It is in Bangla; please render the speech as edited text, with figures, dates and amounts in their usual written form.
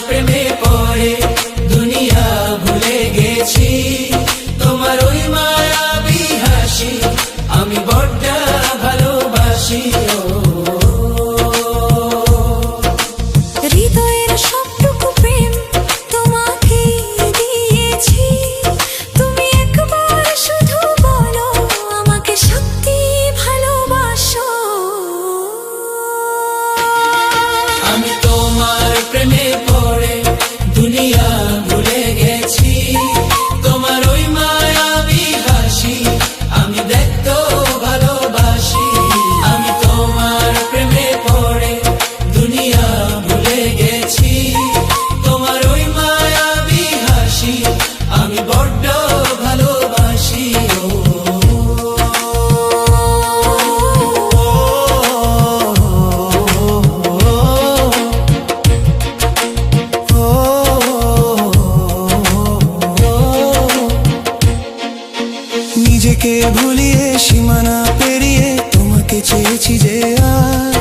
প্রেমে পড়ে দুনিয়া ভুলে গেছি, তোমার ওই মায়াবী হাসি আমি বড্ড ভালোবাসি। হৃদয়ের সবটুকু প্রেম তোমাকে দিয়েছি, তুমি একবার শুধু বলো আমাকে সত্যি ভালোবাসো। আমি তোমার প্রেমে পড়ে দুনিয়া ভুলে গেছি, তোমার ওই মায়াবী হাসি আমি দেখতো ভালোবাসি। আমি তোমার প্রেমে পড়ে দুনিয়া ভুলে গেছি, তোমার ওই মায়াবী হাসি আমি বড্ড ভালোবাসি। নিজেকে ভুলিয়ে সীমানা পেরিয়ে তোমাকে চেয়েছি যে আজ